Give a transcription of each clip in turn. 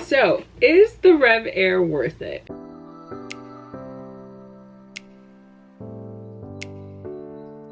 So is the RevAir worth it?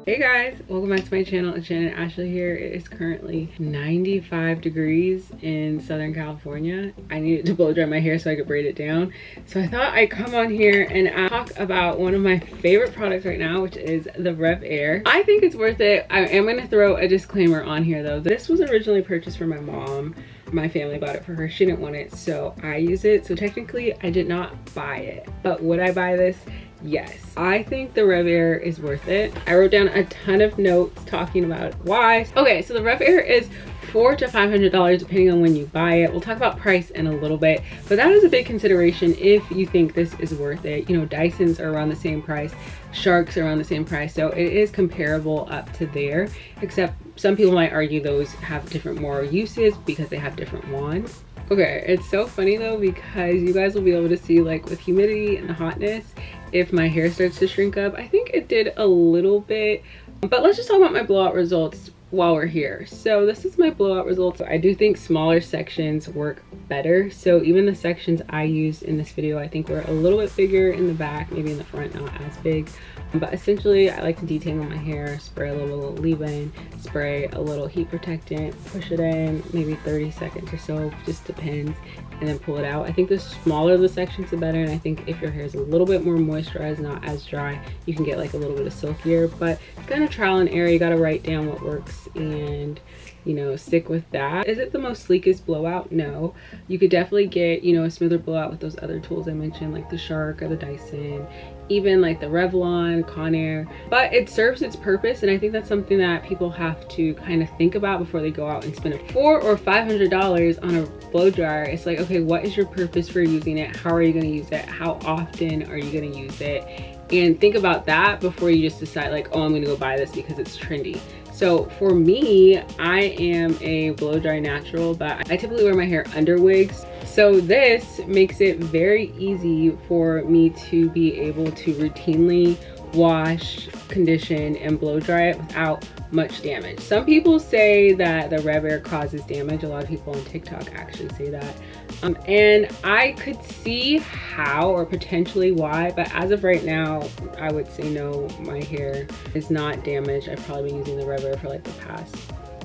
Hey guys, welcome back to my channel. It's Shannon Ashley here. It is currently 95 degrees in Southern California. I needed to blow dry my hair so I could braid it down. So I thought I'd come on here and talk about one of my favorite products right now, which is the RevAir. I think it's worth it. I am going to throw a disclaimer on here though. This was originally purchased for my mom. My family bought it for her. She didn't want it, so I use it. So technically I did not buy it, but would I buy this? Yes, I think the RevAir is worth it. I wrote down a ton of notes talking about why. Okay, so the RevAir is $400 to $500 depending on when you buy it. We'll talk about price in a little bit, but that is a big consideration if you think this is worth it. You know, Dysons are around the same price, Sharks are around the same price, so it is comparable up to there, except some people might argue those have different more uses because they have different wands. Okay, it's so funny though because you guys will be able to see, like, with humidity and the hotness, if my hair starts to shrink up. I think it did a little bit, but let's just talk about my blowout results while we're here. So this is my blowout results. I do think smaller sections work better. So even the sections I used in this video, I think were a little bit bigger in the back, maybe in the front not as big. But essentially I like to detangle my hair, spray a little leave-in, spray a little heat protectant, push it in maybe 30 seconds or so, just depends, and then pull it out. I think the smaller the sections the better, and I think if your hair is a little bit more moisturized, not as dry, you can get like a little bit of silkier. But it's kind of trial and error. You got to write down what works and, you know, stick with that. Is it the most sleekest blowout? No. You could definitely get, you know, a smoother blowout with those other tools I mentioned, like the Shark or the Dyson, even like the Revlon, Conair, but it serves its purpose. And I think that's something that people have to kind of think about before they go out and spend $400 or $500 on a blow dryer. It's like, okay, what is your purpose for using it? How are you going to use it? How often are you going to use it? And think about that before you just decide like, oh, I'm going to go buy this because it's trendy. So for me, I am a blow dry natural, but I typically wear my hair under wigs. So this makes it very easy for me to be able to routinely wash, condition, and blow dry it without much damage. Some people say that the RevAir causes damage. A lot of people on TikTok actually say that. And I could see how or potentially why, but as of right now, I would say no, my hair is not damaged. I've probably been using the RevAir for like the past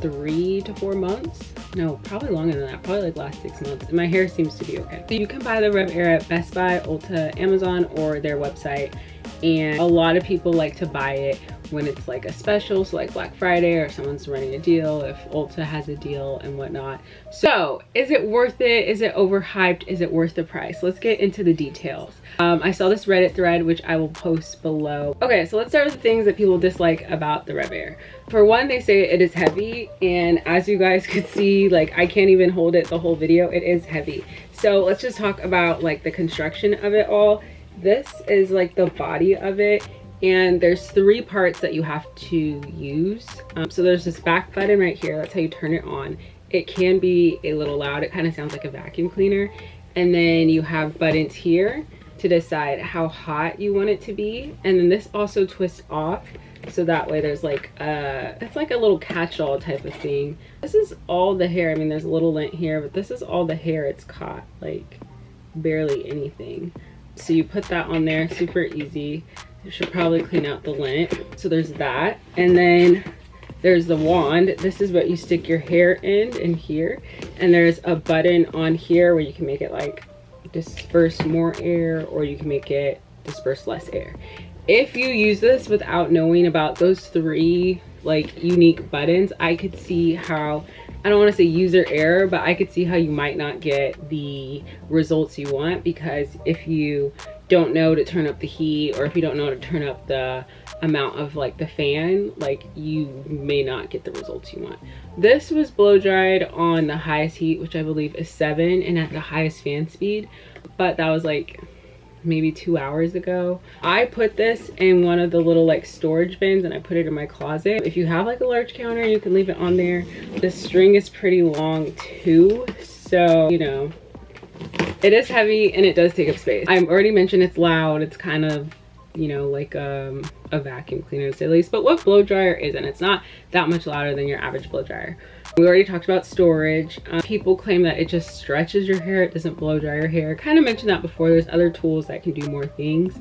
3 to 4 months. No, probably longer than that, probably like last 6 months, and my hair seems to be okay. So you can buy the RevAir at Best Buy, Ulta, Amazon, or their website, and a lot of people like to buy it when it's like a special, so like Black Friday, or someone's running a deal, if Ulta has a deal and whatnot. So is it worth it? Is it overhyped? Is it worth the price? Let's get into the details. I saw this Reddit thread, which I will post below. Okay, so let's start with the things that people dislike about the RevAir. For one, they say it is heavy, and as you guys could see, like, I can't even hold it the whole video. It is heavy. So let's just talk about like the construction of it all. This is like the body of it, and there's 3 parts that you have to use. So there's this back button right here. That's how you turn it on. It can be a little loud. It kind of sounds like a vacuum cleaner. And then you have buttons here to decide how hot you want it to be. And then this also twists off, so that way there's like it's like a little catch-all type of thing. This is all the hair. I mean, there's a little lint here, but this is all the hair it's caught, like barely anything. So you put that on there, super easy. You should probably clean out the lint. So there's that. And then there's the wand. This is what you stick your hair in here. And there's a button on here where you can make it like disperse more air, or you can make it disperse less air. If you use this without knowing about those 3 like unique buttons, I could see how, I don't want to say user error, but I could see how you might not get the results you want, because if you don't know to turn up the heat, or if you don't know to turn up the amount of like the fan, like you may not get the results you want. This was blow dried on the highest heat, which I believe is 7, and at the highest fan speed, but that was like maybe 2 hours ago. I put this in one of the little like storage bins, and I put it in my closet. If you have like a large counter, you can leave it on there. The string is pretty long too, so you know, it is heavy and it does take up space. I've already mentioned it's loud. It's kind of, you know, like a vacuum cleaner to say the least, but what blow dryer isn't? It's not that much louder than your average blow dryer. We already talked about storage. People claim that it just stretches your hair, it doesn't blow dry your hair. Kind of mentioned that before. There's other tools that can do more things,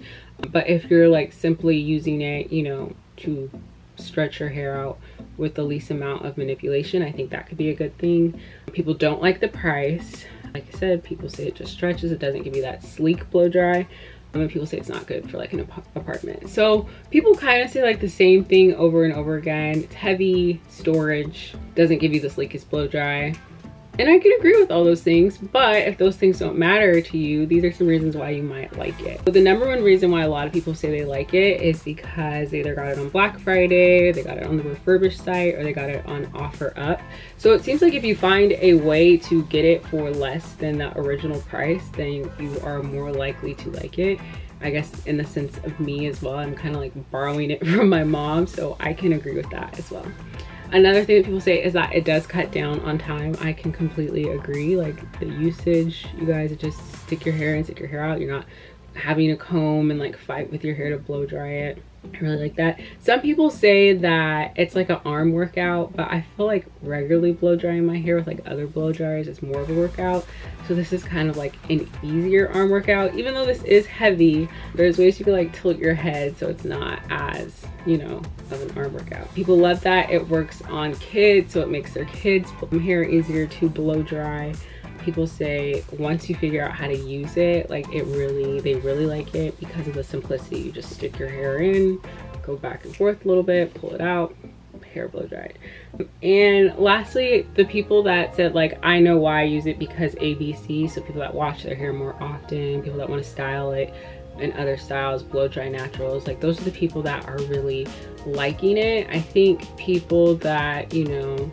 but if you're like simply using it, you know, to stretch your hair out with the least amount of manipulation, I think that could be a good thing. People don't like the price. Like I said, people say it just stretches, it doesn't give you that sleek blow dry. And people say it's not good for like an apartment. So people kind of say like the same thing over and over again. It's heavy, storage, doesn't give you the sleekest blow dry. And I can agree with all those things, but if those things don't matter to you, these are some reasons why you might like it. So the number one reason why a lot of people say they like it is because they either got it on Black Friday, they got it on the refurbished site, or they got it on OfferUp. So it seems like if you find a way to get it for less than the original price, then you are more likely to like it. I guess in the sense of me as well, I'm kind of like borrowing it from my mom, so I can agree with that as well. Another thing that people say is that it does cut down on time. I can completely agree. Like the usage, you guys, just stick your hair in, stick your hair out. You're not having to comb and like fight with your hair to blow dry it. I really like that. Some people say that it's like an arm workout, but I feel like regularly blow drying my hair with like other blow dryers is more of a workout. So this is kind of like an easier arm workout. Even though this is heavy, there's ways you can like tilt your head so it's not as, you know, of an arm workout. People love that it works on kids, so it makes their kids' hair easier to blow dry. People say once you figure out how to use it, like they really like it because of the simplicity. You just stick your hair in, go back and forth a little bit, pull it out, hair blow dried. And lastly, the people that said like, I know why I use it because ABC, so people that wash their hair more often, people that want to style it and other styles, blow dry naturals, like those are the people that are really liking it. I think people that, you know,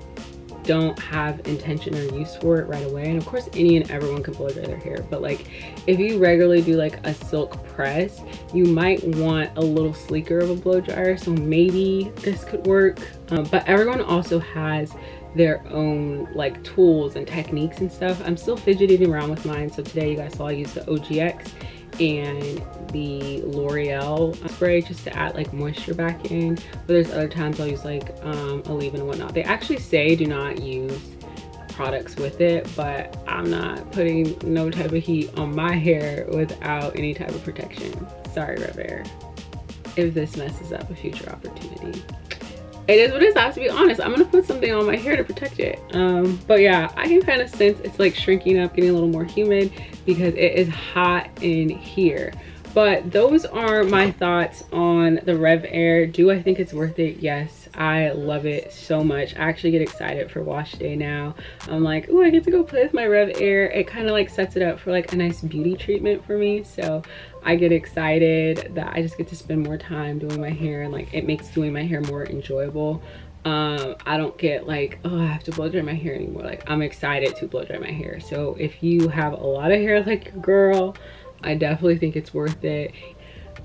don't have intention or use for it right away, and of course any and everyone can blow dry their hair, but like if you regularly do like a silk press, you might want a little sleeker of a blow dryer, so maybe this could work. But everyone also has their own like tools and techniques and stuff. I'm still fidgeting around with mine, so today you guys saw I use the OGX and the L'Oreal spray just to add like moisture back in, but there's other times I'll use like a leave-in and whatnot. They actually say do not use products with it, but I'm not putting no type of heat on my hair without any type of protection. Sorry, RevAir, if this messes up a future opportunity. It is what it is. I have to be honest, I'm gonna put something on my hair to protect it. But yeah, I can kind of sense it's like shrinking up, getting a little more humid because it is hot in here. But those are my thoughts on the RevAir. Do I think it's worth it? Yes, I love it so much. I actually get excited for wash day now. I'm like, oh, I get to go play with my RevAir. It kind of like sets it up for like a nice beauty treatment for me. So I get excited that I just get to spend more time doing my hair, and like it makes doing my hair more enjoyable. I don't get like, oh, I have to blow dry my hair anymore. Like I'm excited to blow dry my hair. So if you have a lot of hair like your girl, I definitely think it's worth it.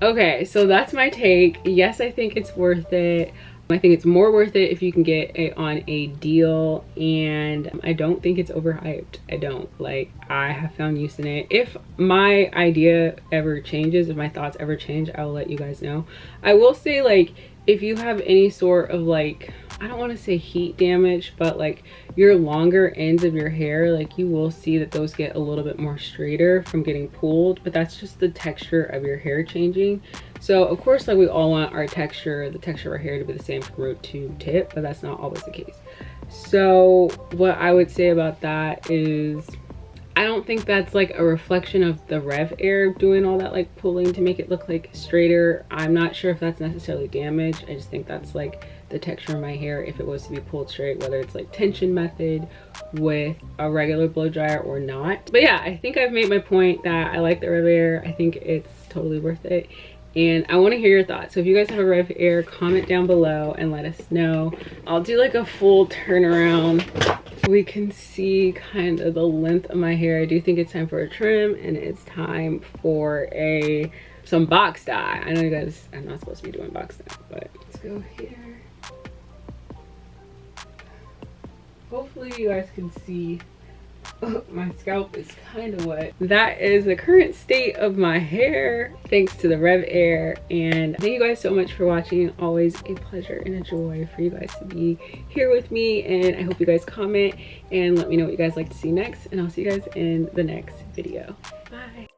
Okay, so that's my take. Yes, I think it's worth it. I think it's more worth it if you can get it on a deal, and I don't think it's overhyped. I don't. Like, I have found use in it. If my idea ever changes, if my thoughts ever change, I will let you guys know. I will say, like, if you have any sort of like, I don't want to say heat damage, but like your longer ends of your hair, like you will see that those get a little bit more straighter from getting pulled, but that's just the texture of your hair changing. So of course, like we all want our texture, the texture of our hair to be the same from root to tip, but that's not always the case. So what I would say about that is, I don't think that's like a reflection of the RevAir doing all that like pulling to make it look like straighter. I'm not sure if that's necessarily damage. I just think that's like the texture of my hair if it was to be pulled straight, whether it's like tension method with a regular blow dryer or not. But yeah, I think I've made my point that I like the RevAir. I think it's totally worth it, and I want to hear your thoughts. So if you guys have a RevAir, comment down below and let us know. I'll do like a full turnaround so we can see kind of the length of my hair. I do think it's time for a trim, and it's time for some box dye. I know you guys, I'm not supposed to be doing box dye, but let's go here. Hopefully you guys can see My scalp is kind of wet. That is the current state of my hair, thanks to the RevAir. And thank you guys so much for watching. Always a pleasure and a joy for you guys to be here with me. And I hope you guys comment and let me know what you guys like to see next. And I'll see you guys in the next video. Bye.